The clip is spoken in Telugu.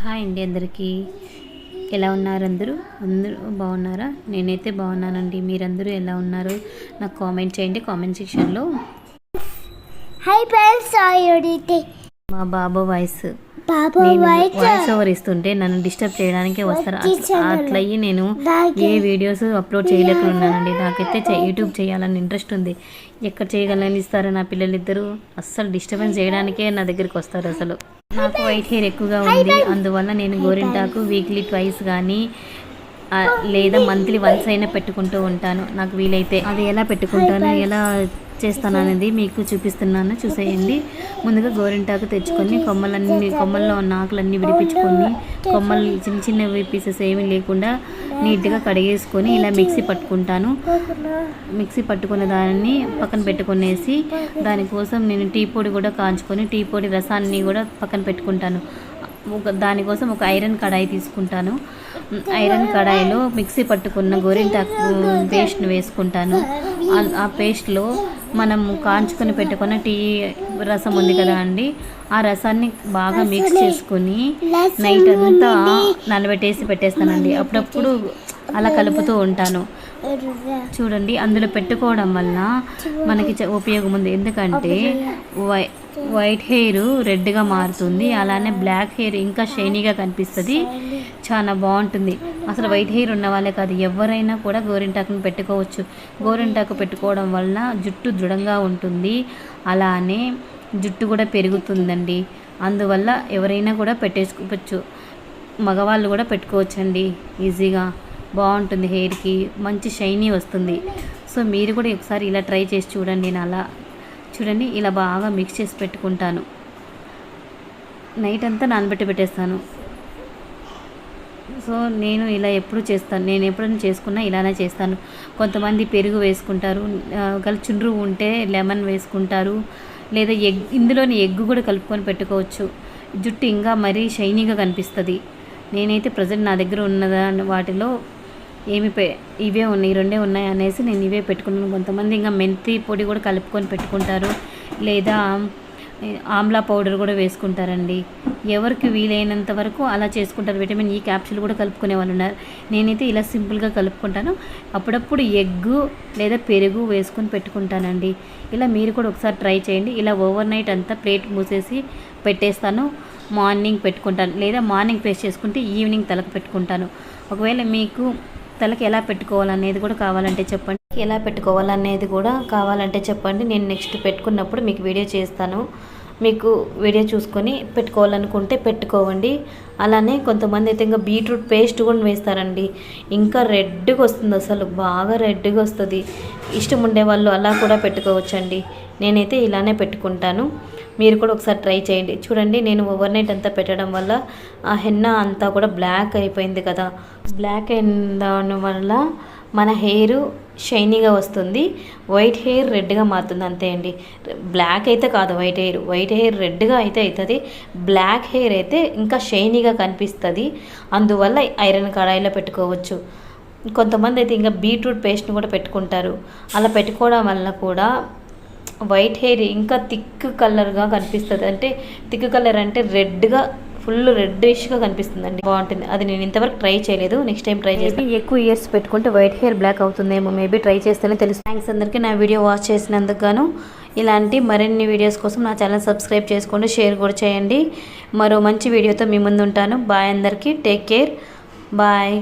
హాయ్ అండి, అందరికీ ఎలా ఉన్నారు? అందరూ బాగున్నారా? నేనైతే బాగున్నానండి. మీరందరూ ఎలా ఉన్నారు నాకు కామెంట్ చేయండి కామెంట్ సెక్షన్లో. మా బాబు వాయిస్ ఓవర్ ఇస్తుంటే నన్ను డిస్టర్బ్ చేయడానికే వస్తారు. అట్లయి నేను ఏ వీడియోస్ అప్లోడ్ చేయలేకున్నానండి. నాకైతే యూట్యూబ్ చేయాలని ఇంట్రెస్ట్ ఉంది. ఎక్కడ చేయగలని ఇస్తారు నా పిల్లలిద్దరూ. అస్సలు డిస్టర్బెన్స్ చేయడానికే నా దగ్గరికి వస్తారు. అసలు నాకు వైట్ హెయిర్ ఎక్కువగా ఉంది, అందువల్ల నేను గోరింటాకు వీక్లీ ట్వైస్ కానీ లేదా మంత్లీ వన్స్ అయినా పెట్టుకుంటూ ఉంటాను. నాకు వీలైతే అది ఎలా పెట్టుకుంటాను, ఎలా చేస్తాను అనేది మీకు చూపిస్తున్నాను, చూసేయండి. ముందుగా గోరింటాకు తెచ్చుకొని కొమ్మల్లో ఉన్న ఆకులన్నీ విడిపించుకొని కొమ్మలు చిన్న చిన్నవి పీసెస్ ఏమీ లేకుండా నీట్గా కడిగేసుకొని ఇలా మిక్సీ పట్టుకుంటాను. మిక్సీ పట్టుకున్న దాన్ని పక్కన పెట్టుకునేసి దానికోసం నేను టీ పొడి కూడా కాంచుకొని టీ పొడి రసాన్ని కూడా పక్కన పెట్టుకుంటాను. దానికోసం ఒక ఐరన్ కడాయి తీసుకుంటాను. ఐరన్ కడాయిలో మిక్సీ పట్టుకున్న గోరింటాకు పేస్ట్ని వేసుకుంటాను. ఆ పేస్ట్లో మనము కాంచుకొని పెట్టుకున్న టీ రసం ఉంది కదా అండి, ఆ రసాన్ని బాగా మిక్స్ చేసుకుని నైట్ అంతా నానబెట్టేసి పెట్టేస్తానండి. అప్పుడప్పుడు అలా కలుపుతూ ఉంటాను. చూడండి, అందులో పెట్టుకోవడం వల్ల మనకి ఉపయోగం ఉంది. ఎందుకంటే వైట్ హెయిర్ రెడ్గా మారుతుంది, అలానే బ్లాక్ హెయిర్ ఇంకా షైనీగా కనిపిస్తుంది. చాలా బాగుంటుంది. అసలు వైట్ హెయిర్ ఉన్న వాళ్ళే కాదు, ఎవరైనా కూడా గోరింటాకును పెట్టుకోవచ్చు. గోరింటాకు పెట్టుకోవడం వల్ల జుట్టు దృఢంగా ఉంటుంది, అలానే జుట్టు కూడా పెరుగుతుందండి. అందువల్ల ఎవరైనా కూడా పెట్టేసుకోవచ్చు. మగవాళ్ళు కూడా పెట్టుకోవచ్చండి ఈజీగా. బాగుంటుంది, హెయిర్కి మంచి షైనీ వస్తుంది. సో మీరు కూడా ఒకసారి ఇలా ట్రై చేసి చూడండి. నేను అలా చూడండి, ఇలా బాగా మిక్స్ చేసి పెట్టుకుంటాను. నైట్ అంతా నానబెట్టి పెట్టేస్తాను. సో నేను ఇలా ఎప్పుడు చేస్తాను, నేను ఎప్పుడైనా చేసుకున్నా ఇలానే చేస్తాను. కొంతమంది పెరుగు వేసుకుంటారు, చుండ్రు ఉంటే లెమన్ వేసుకుంటారు, లేదా ఇందులోని ఎగ్ కూడా కలుపుకొని పెట్టుకోవచ్చు. జుట్టు ఇంకా మరీ షైనీగా కనిపిస్తుంది. నేనైతే ప్రజెంట్ నా దగ్గర ఉన్న వాటిలో ఇవే ఉన్నాయి, రెండే ఉన్నాయి అనేసి నేను ఇవే పెట్టుకున్నాను. కొంతమంది ఇంకా మెంతి పొడి కూడా కలుపుకొని పెట్టుకుంటారు, లేదా ఆమ్లా పౌడర్ కూడా వేసుకుంటారండి. ఎవరికి వీలైనంత వరకు అలా చేసుకుంటారు. విటమిన్ ఈ క్యాప్సూల్ కూడా కలుపుకునే వాళ్ళు ఉన్నారు. నేనైతే ఇలా సింపుల్గా కలుపుకుంటాను. అప్పుడప్పుడు ఎగ్గు లేదా పెరుగు వేసుకొని పెట్టుకుంటానండి. ఇలా మీరు కూడా ఒకసారి ట్రై చేయండి. ఇలా ఓవర్ నైట్ అంతా ప్లేట్ మూసేసి పెట్టేస్తాను. మార్నింగ్ పెట్టుకుంటాను, లేదా మార్నింగ్ పేస్ట్ చేసుకుంటే ఈవినింగ్ తలకు పెట్టుకుంటాను. ఒకవేళ మీకు తలకి ఎలా పెట్టుకోవాలనేది కూడా కావాలంటే చెప్పండి, ఎలా పెట్టుకోవాలనేది కూడా కావాలంటే చెప్పండి. నేను నెక్స్ట్ పెట్టుకున్నప్పుడు మీకు వీడియో చేస్తాను. మీకు వీడియో చూసుకొని పెట్టుకోవాలనుకుంటే పెట్టుకోవండి. అలానే కొంతమంది అయితే ఇంకా బీట్రూట్ పేస్ట్ కూడా వేస్తారండి. ఇంకా రెడ్గా వస్తుంది, అసలు బాగా రెడ్గా వస్తుంది. ఇష్టం ఉండే వాళ్ళు అలా కూడా పెట్టుకోవచ్చండి. నేనైతే ఇలానే పెట్టుకుంటాను. మీరు కూడా ఒకసారి ట్రై చేయండి. చూడండి, నేను ఓవర్ నైట్ అంతా పెట్టడం వల్ల ఆ హెన్నా అంతా కూడా బ్లాక్ అయిపోయింది కదా. బ్లాక్ అయిన వల్ల మన హెయిర్ షైనీగా వస్తుంది, వైట్ హెయిర్ రెడ్గా మారుతుంది. అంతే అండి. బ్లాక్ అయితే కాదు వైట్ హెయిర్ రెడ్గా అయితే అవుతుంది. బ్లాక్ హెయిర్ అయితే ఇంకా షైనీగా కనిపిస్తుంది. అందువల్ల ఐరన్ కడాయిలో పెట్టుకోవచ్చు. కొంతమంది అయితే ఇంకా బీట్రూట్ పేస్ట్ని కూడా పెట్టుకుంటారు. అలా పెట్టుకోవడం వల్ల కూడా వైట్ హెయిర్ ఇంకా థిక్ కలర్గా కనిపిస్తుంది. అంటే థిక్ కలర్ అంటే రెడ్గా, ఫుల్ రెడ్డిష్గా కనిపిస్తుందండి. బాగుంటుంది. అది నేను ఇంతవరకు ట్రై చేయలేదు, నెక్స్ట్ టైం ట్రై చేసి. ఎక్కువ ఇయర్స్ పెట్టుకుంటే వైట్ హెయిర్ బ్లాక్ అవుతుందేమో, మేబీ ట్రై చేస్తేనే తెలుసు. థ్యాంక్స్ అందరికీ నా వీడియో వాచ్ చేసినందుకు గాను. ఇలాంటి మరిన్ని వీడియోస్ కోసం నా ఛానల్ సబ్స్క్రైబ్ చేసుకోండి, షేర్ కూడా చేయండి. మరో మంచి వీడియోతో మీ ముందు ఉంటాను. బాయ్ అందరికీ, టేక్ కేర్, బాయ్.